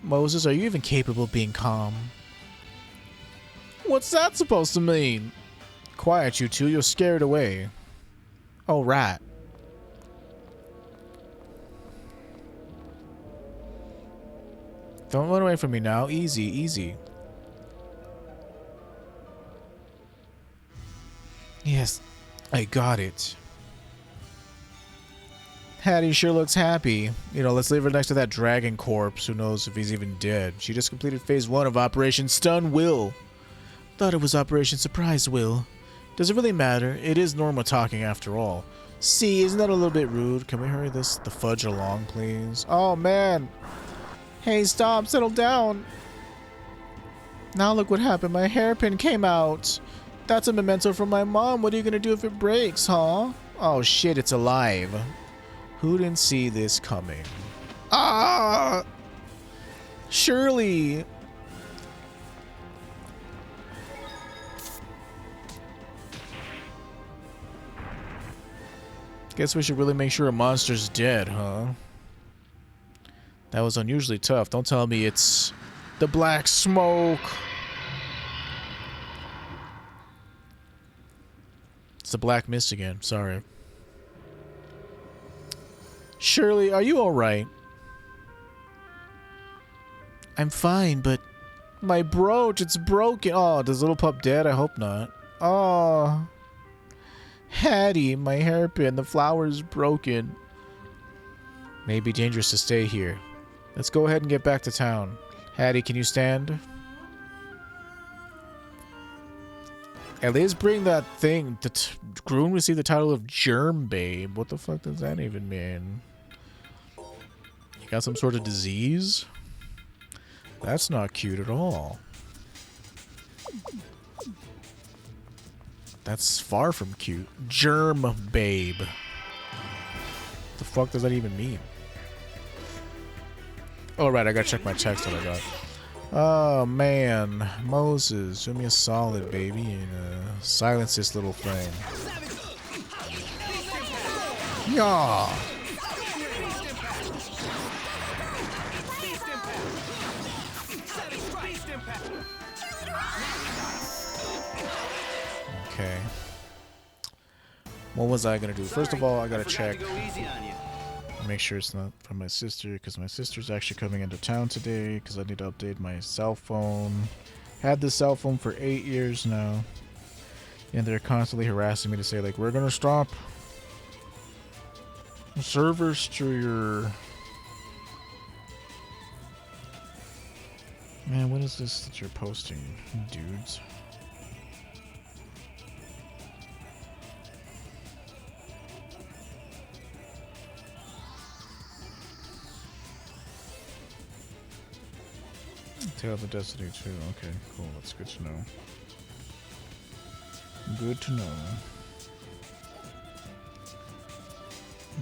Moses, are you even capable of being calm? What's that supposed to mean? Quiet, you two. You're scared away. Oh, right. Don't run away from me now. Easy, easy. Yes, I got it. Hattie sure looks happy. You know, let's leave her next to that dragon corpse. Who knows if he's even dead. She just completed phase 1 of Operation Stun Will. Thought it was Operation Surprise Will. Does it really matter? It is Norma talking after all. See, isn't that a little bit rude? Can we hurry the fudge along, please? Oh, man. Hey, stop. Settle down. Now look what happened. My hairpin came out. That's a memento from my mom. What are you going to do if it breaks, huh? Oh, shit. It's alive. Who didn't see this coming? Ah! Shirley! Guess we should really make sure a monster's dead, huh? That was unusually tough. Don't tell me it's the black smoke. It's the black mist again. Sorry. Shirley, are you alright? I'm fine, but my brooch, it's broken. Oh, does little pup dead? I hope not. Oh. Hattie, my hairpin, the flower's broken. May be dangerous to stay here. Let's go ahead and get back to town. Hattie, can you stand? At least bring that thing. Groom received the title of Germ Babe. What the fuck does that even mean? You got some sort of disease? That's not cute at all. That's far from cute. Germ Babe. What the fuck does that even mean? Oh, right, I gotta check my text that I got. Oh, man. Moses, do me a solid, baby, and silence this little thing. Yeah. Okay. What was I gonna do? First of all, I gotta check. Make sure it's not from my sister, because my sister's actually coming into town today, because I need to update my cell phone. Had this cell phone for 8 years now, and they're constantly harassing me to say, like, we're gonna stop servers to your... Man, what is this that you're posting, dudes? Tales of Destiny 2. Okay, cool. That's good to know. Good to know.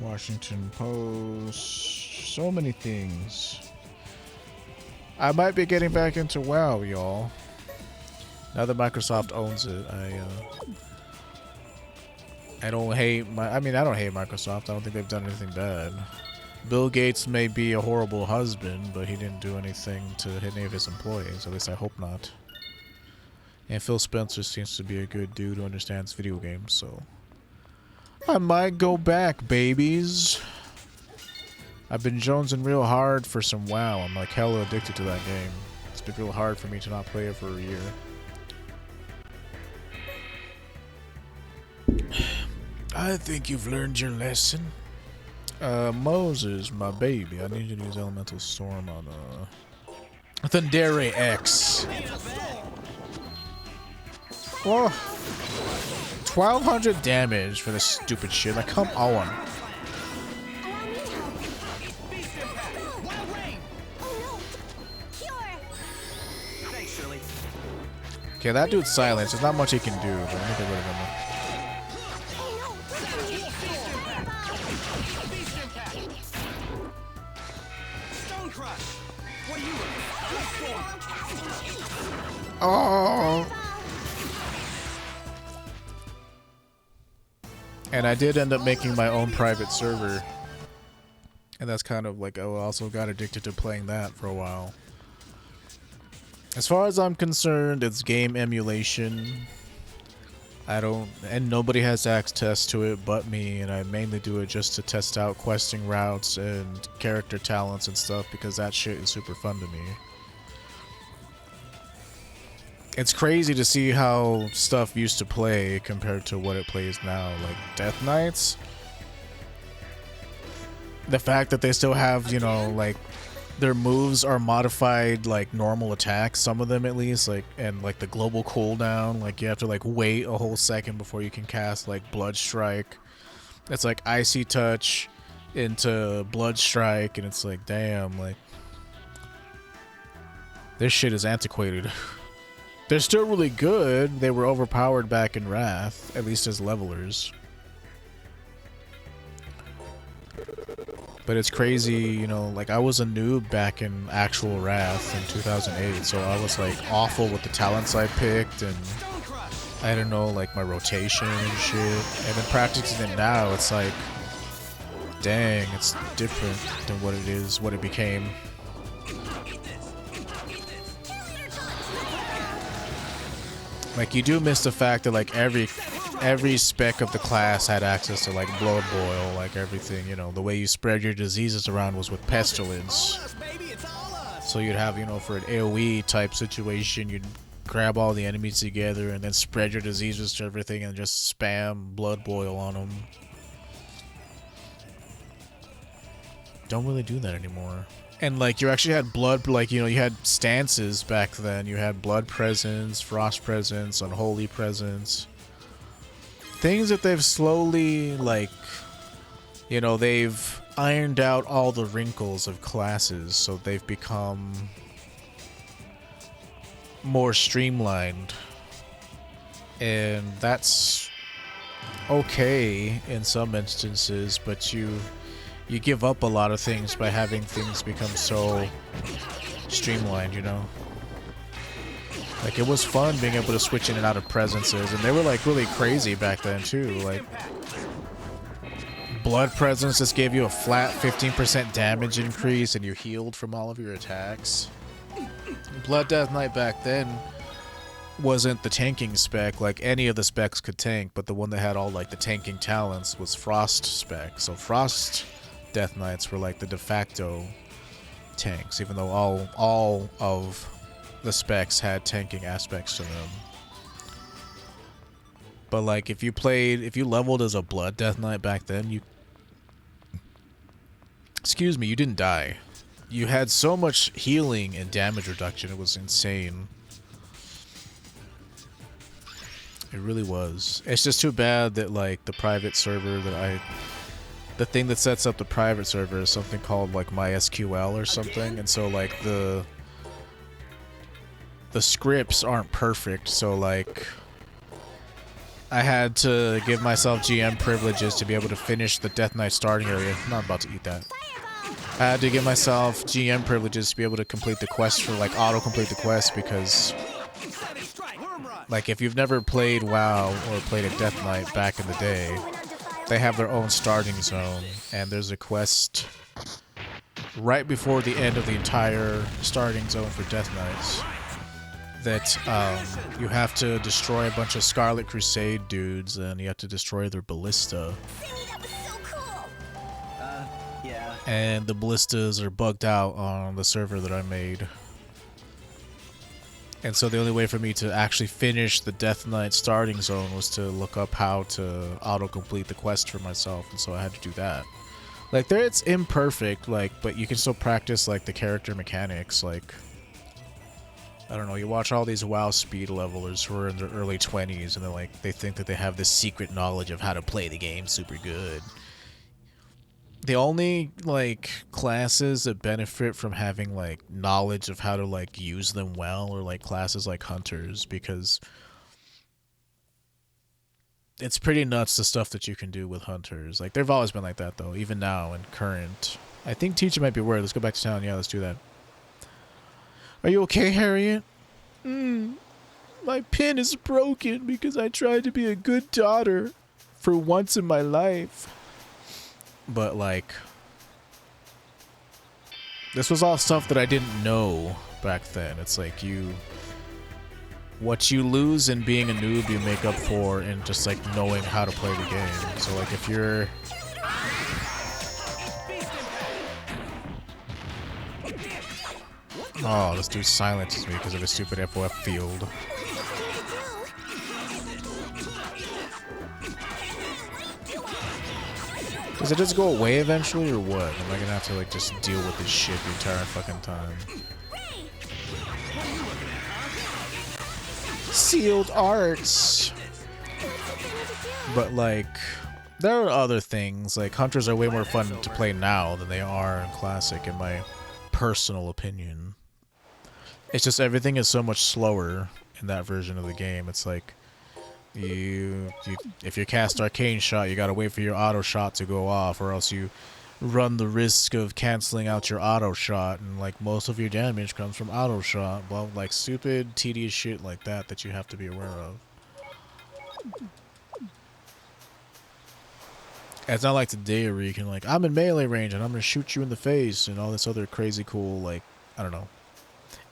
Washington Post. So many things. I might be getting back into WoW, y'all. Now that Microsoft owns it, I don't hate I don't hate Microsoft. I don't think they've done anything bad. Bill Gates may be a horrible husband, but he didn't do anything to any of his employees. At least I hope not. And Phil Spencer seems to be a good dude who understands video games, so... I might go back, babies. I've been jonesing real hard for some WoW. I'm like hella addicted to that game. It's been real hard for me to not play it for a year. I think you've learned your lesson. Moses, my baby, I need you to use Elemental Storm on, Thundere X. Oh, 1,200 damage for this stupid shit. Like, come on. Okay, that dude's silenced. There's not much he can do, but let me get rid of him. Oh! And I did end up making my own private server. And that's kind of like, I also got addicted to playing that for a while. As far as I'm concerned, it's game emulation. And nobody has access to it but me, and I mainly do it just to test out questing routes and character talents and stuff because that shit is super fun to me. It's crazy to see how stuff used to play compared to what it plays now. Like Death Knights, the fact that they still have, you know, like their moves are modified like normal attacks, some of them at least, like, and like the global cooldown, like you have to like wait a whole second before you can cast like Blood Strike. It's like Icy Touch into Blood Strike, and it's like, damn, like this shit is antiquated. They're still really good. They were overpowered back in Wrath, at least as levelers. But it's crazy, you know, like I was a noob back in actual Wrath in 2008, so I was like awful with the talents I picked, and I don't know, like my rotation and shit. And then practicing it now, it's like, dang, it's different than what it is, what it became. Like you do miss the fact that like every spec of the class had access to like blood boil, like everything, you know, the way you spread your diseases around was with pestilence. So you'd have, you know, for an AoE type situation, you'd grab all the enemies together and then spread your diseases to everything and just spam blood boil on them. Don't really do that anymore. And like you actually had blood, like, you know, you had stances back then. You had blood presence, frost presence, unholy presence. Things that they've slowly, like, you know, they've ironed out all the wrinkles of classes, so they've become more streamlined. And that's okay in some instances, but you give up a lot of things by having things become so streamlined, you know? Like, it was fun being able to switch in and out of presences, and they were, like, really crazy back then, too. Like, Blood Presence just gave you a flat 15% damage increase, and you healed from all of your attacks. Blood Death Knight back then wasn't the tanking spec. Like, any of the specs could tank, but the one that had all, like, the tanking talents was Frost spec. So Frost Death Knights were, like, the de facto tanks, even though all of the specs had tanking aspects to them. But like if you leveled as a Blood Death Knight back then, you didn't die. You had so much healing and damage reduction, it was insane. It really was. It's just too bad that like the private server the thing that sets up the private server is something called like MySQL or something, and so like the scripts aren't perfect, so like I had to give myself GM privileges to be able to finish the Death Knight starting area. I'm not about to eat that. I had to give myself GM privileges to be able to complete the quest for like auto-complete the quest, because like if you've never played WoW or played a Death Knight back in the day, they have their own starting zone, and there's a quest right before the end of the entire starting zone for Death Knights that you have to destroy a bunch of Scarlet Crusade dudes, and you have to destroy their ballista. Yeah. And the ballistas are bugged out on the server that I made. And so the only way for me to actually finish the Death Knight starting zone was to look up how to auto-complete the quest for myself, and so I had to do that. Like, there it's imperfect, like, but you can still practice, like, the character mechanics, like, I don't know, you watch all these WoW speed levelers who are in their early 20s, and they're like, they think that they have this secret knowledge of how to play the game super good. The only, like, classes that benefit from having, like, knowledge of how to, like, use them well are, like, classes like Hunters, because it's pretty nuts the stuff that you can do with Hunters. Like, they've always been like that, though, even now in current. I think Teacher might be worried. Let's go back to town. Yeah, let's do that. Are you okay, Harriet? My pen is broken because I tried to be a good daughter for once in my life. But, like, This was all stuff that I didn't know back then. It's like what you lose in being a noob, you make up for in just like knowing how to play the game. So like if you're oh, this dude silences me because of his stupid FOF field. Does it just go away eventually or what? Am I gonna have to like just deal with this shit the entire fucking time? Sealed arts! But like, there are other things. Like, hunters are way more fun to play now than they are in Classic, in my personal opinion. It's just everything is so much slower in that version of the game. It's like, if you cast Arcane Shot, you gotta wait for your auto shot to go off, or else you run the risk of canceling out your auto shot, and like most of your damage comes from auto shot. Well, like stupid, tedious shit like that that you have to be aware of. It's not like today where you can like, I'm in melee range and I'm gonna shoot you in the face and all this other crazy cool, like, I don't know.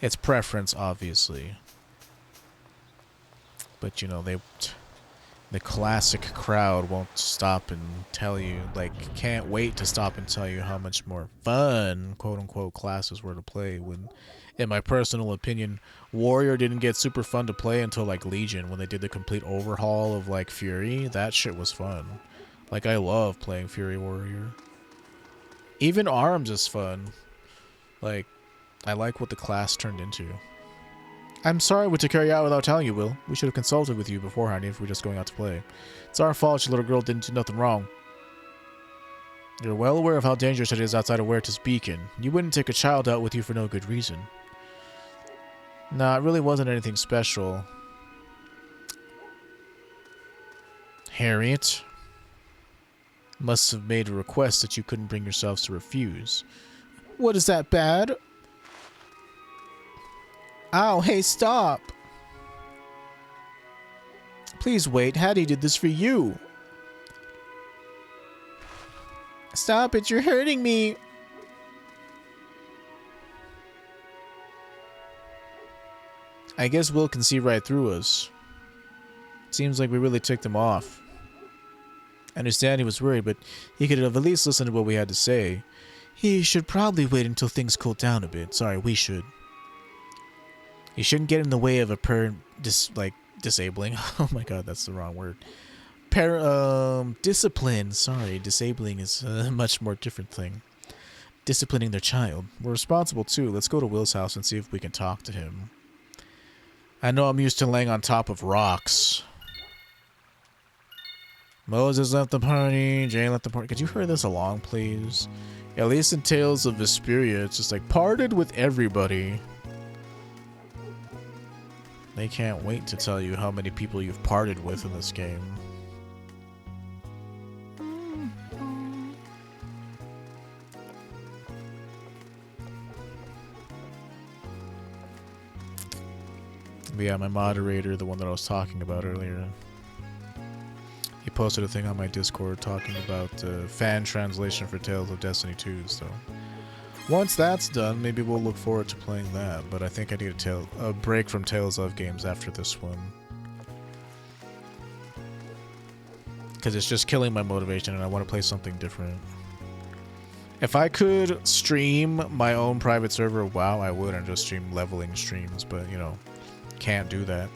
It's preference, obviously. But you know, the classic crowd won't stop and tell you, like, can't wait to stop and tell you how much more fun, quote-unquote, classes were to play. When, in my personal opinion, Warrior didn't get super fun to play until, like, Legion, when they did the complete overhaul of, like, Fury. That shit was fun. Like, I love playing Fury Warrior. Even Arms is fun. Like, I like what the class turned into. I'm sorry we took care of you out without telling you, Will. We should have consulted with you beforehand if we were just going out to play. It's our fault your little girl didn't do nothing wrong. You're well aware of how dangerous it is outside of Huerta's Beacon. You wouldn't take a child out with you for no good reason. Nah, it really wasn't anything special. Harriet must have made a request that you couldn't bring yourselves to refuse. What is that bad? Ow, hey, stop! Please wait, Hattie did this for you. Stop it, you're hurting me! I guess Will can see right through us. Seems like we really ticked him off. I understand he was worried, but he could have at least listened to what we had to say. He should probably wait until things cool down a bit. Sorry, we should. You shouldn't get in the way of a disabling. Oh my god, that's the wrong word. Discipline. Sorry, disabling is a much more different thing. Disciplining their child. We're responsible too. Let's go to Will's house and see if we can talk to him. I know I'm used to laying on top of rocks. Moses left the party. Jane left the party. Could you hurry this along, please? At least in Tales of Vesperia, it's just like parted with everybody. They can't wait to tell you how many people you've parted with in this game. But yeah, my moderator, the one that I was talking about earlier, he posted a thing on my Discord talking about fan translation for Tales of Destiny 2, so once that's done, maybe we'll look forward to playing that, but I think I need a break from Tales of games after this one. Because it's just killing my motivation and I want to play something different. If I could stream my own private server of WoW, I would, and just stream leveling streams, but, you know, can't do that.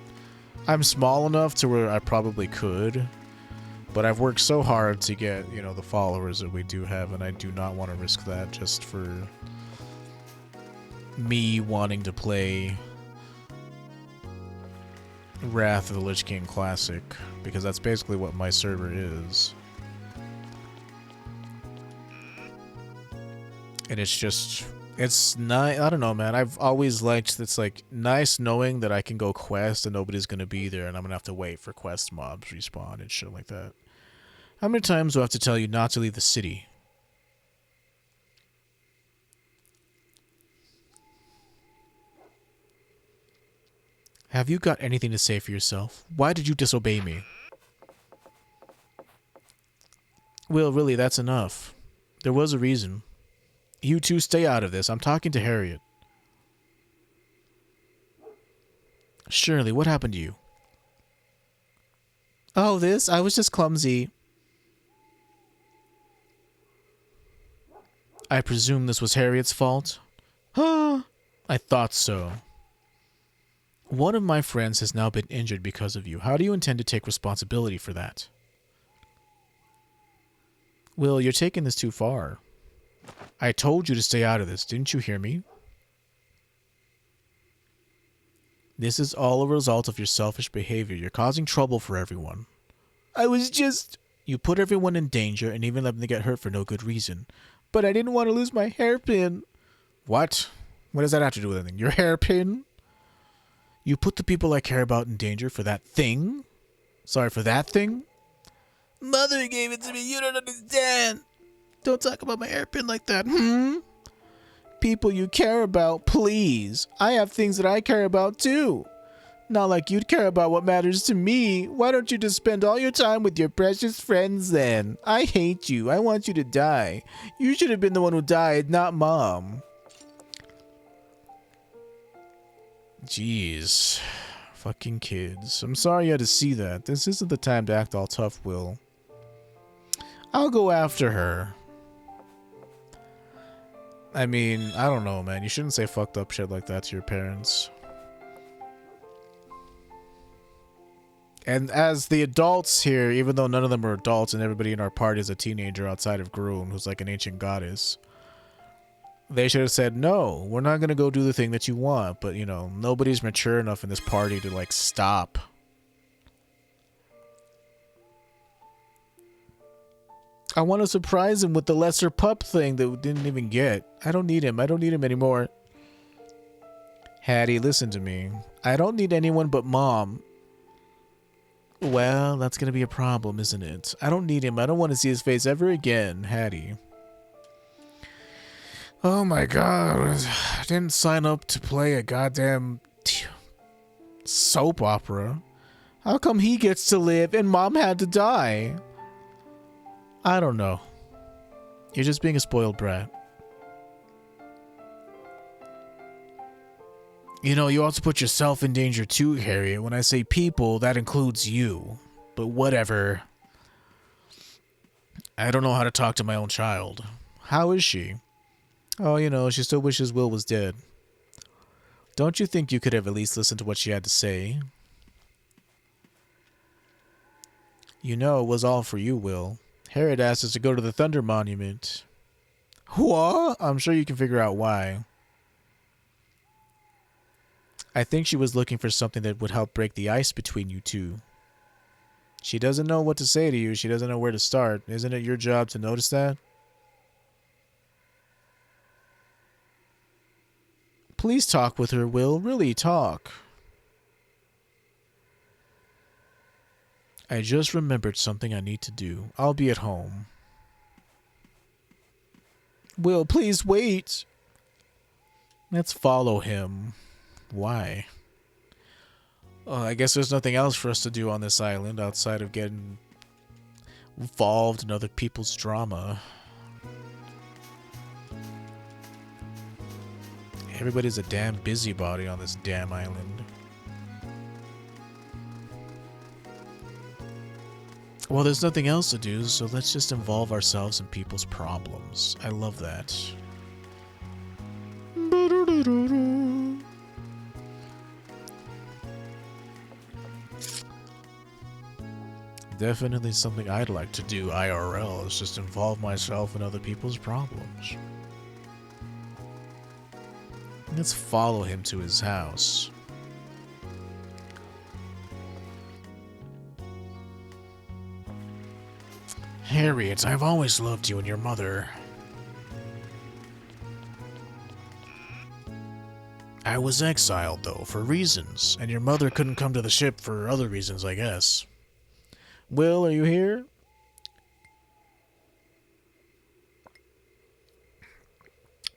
I'm small enough to where I probably could, but I've worked so hard to get, you know, the followers that we do have, and I do not want to risk that just for me wanting to play Wrath of the Lich King Classic, because that's basically what my server is. And it's just, it's nice. I don't know, man. I've always liked, it's like nice knowing that I can go quest and nobody's gonna be there and I'm gonna have to wait for quest mobs respawn and shit like that. How many times do I have to tell you not to leave the city? Have you got anything to say for yourself? Why did you disobey me? Will, really, that's enough. There was a reason. You two stay out of this. I'm talking to Harriet. Shirley, what happened to you? Oh, this? I was just clumsy. I presume this was Harriet's fault? Huh? I thought so. One of my friends has now been injured because of you. How do you intend to take responsibility for that? Will, you're taking this too far. I told you to stay out of this. Didn't you hear me? This is all a result of your selfish behavior. You're causing trouble for everyone. I was just... You put everyone in danger and even let them get hurt for no good reason. But I didn't want to lose my hairpin. What? What does that have to do with anything? Your hairpin? You put the people I care about in danger for that thing? Sorry, for that thing? Mother gave it to me. You don't understand. Don't talk about my hairpin like that. People you care about, please. I have things that I care about too. Not like you'd care about what matters to me. Why don't you just spend all your time with your precious friends then? I hate you. I want you to die. You should have been the one who died, not Mom. Jeez. Fucking kids. I'm sorry you had to see that. This isn't the time to act all tough, Will. I'll go after her. I mean, I don't know, man. You shouldn't say fucked up shit like that to your parents. And as the adults here, even though none of them are adults and everybody in our party is a teenager outside of Groom, who's like an ancient goddess, they should have said, no, we're not going to go do the thing that you want. But, you know, nobody's mature enough in this party to, like, stop. I want to surprise him with the lesser pup thing that we didn't even get. I don't need him. I don't need him anymore. Hattie, listen to me. I don't need anyone but Mom. Well, that's going to be a problem, isn't it? I don't need him. I don't want to see his face ever again, Hattie. Oh my god. I didn't sign up to play a goddamn soap opera. How come he gets to live and Mom had to die? I don't know. You're just being a spoiled brat. You know, you also put yourself in danger too, Harriet. When I say people, that includes you. But whatever. I don't know how to talk to my own child. How is she? Oh, you know, she still wishes Will was dead. Don't you think you could have at least listened to what she had to say? You know, it was all for you, Will. Harriet asked us to go to the Thunder Monument. What? I'm sure you can figure out why. I think she was looking for something that would help break the ice between you two. She doesn't know what to say to you. She doesn't know where to start. Isn't it your job to notice that? Please talk with her, Will. Really talk. I just remembered something I need to do. I'll be at home. Will, please wait. Let's follow him. Why? I guess there's nothing else for us to do on this island outside of getting involved in other people's drama. Everybody's a damn busybody on this damn island. Well, there's nothing else to do, so let's just involve ourselves in people's problems. I love that. Definitely something I'd like to do IRL is just involve myself in other people's problems. Let's follow him to his house. Harriet, I've always loved you and your mother. I was exiled, though, for reasons, and your mother couldn't come to the ship for other reasons, I guess. Will, are you here?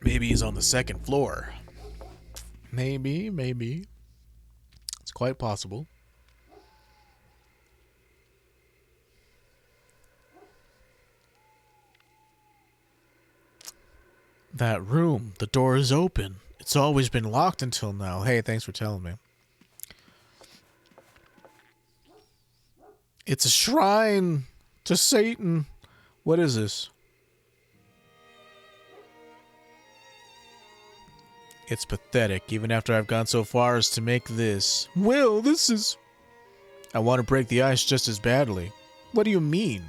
Maybe he's on the second floor. Maybe. It's quite possible. That room, the door is open. It's always been locked until now. Hey, thanks for telling me. It's a shrine to Satan. What is this? It's pathetic, even after I've gone so far as to make this. Will, this is... I want to break the ice just as badly. What do you mean?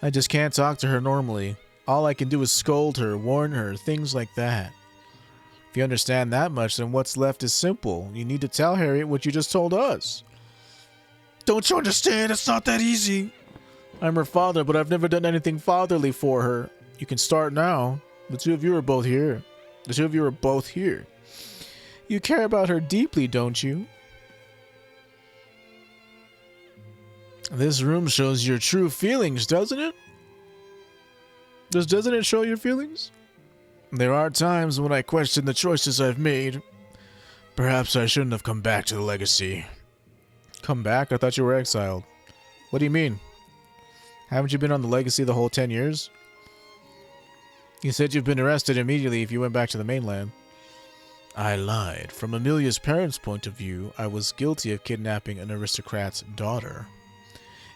I just can't talk to her normally. All I can do is scold her, warn her, things like that. If you understand that much, then what's left is simple. You need to tell Harriet what you just told us. Don't you understand? It's not that easy. I'm her father, but I've never done anything fatherly for her. You can start now. The two of you are both here. You care about her deeply, don't you? This room shows your true feelings, doesn't it? Doesn't it show your feelings? There are times when I question the choices I've made. Perhaps I shouldn't have come back to the Legacy. Come back? I thought you were exiled. What do you mean? Haven't you been on the Legacy the whole 10 years? You said you've been arrested immediately if you went back to the mainland. I lied. From Amelia's parents' point of view, I was guilty of kidnapping an aristocrat's daughter.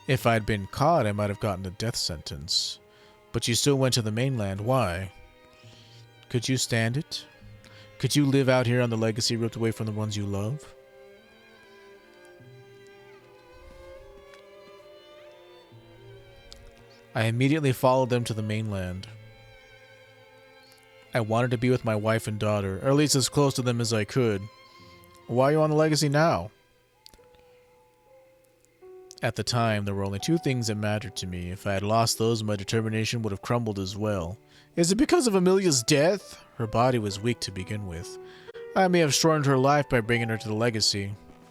If I'd been caught, I might have gotten a death sentence. But you still went to the mainland. Why? Could you stand it? Could you live out here on the Legacy ripped away from the ones you love? I immediately followed them to the mainland. I wanted to be with my wife and daughter, or at least as close to them as I could. Why are you on the Legacy now? At the time, there were only two things that mattered to me. If I had lost those, my determination would have crumbled as well. Is it because of Amelia's death? Her body was weak to begin with. I may have shortened her life by bringing her to the Legacy.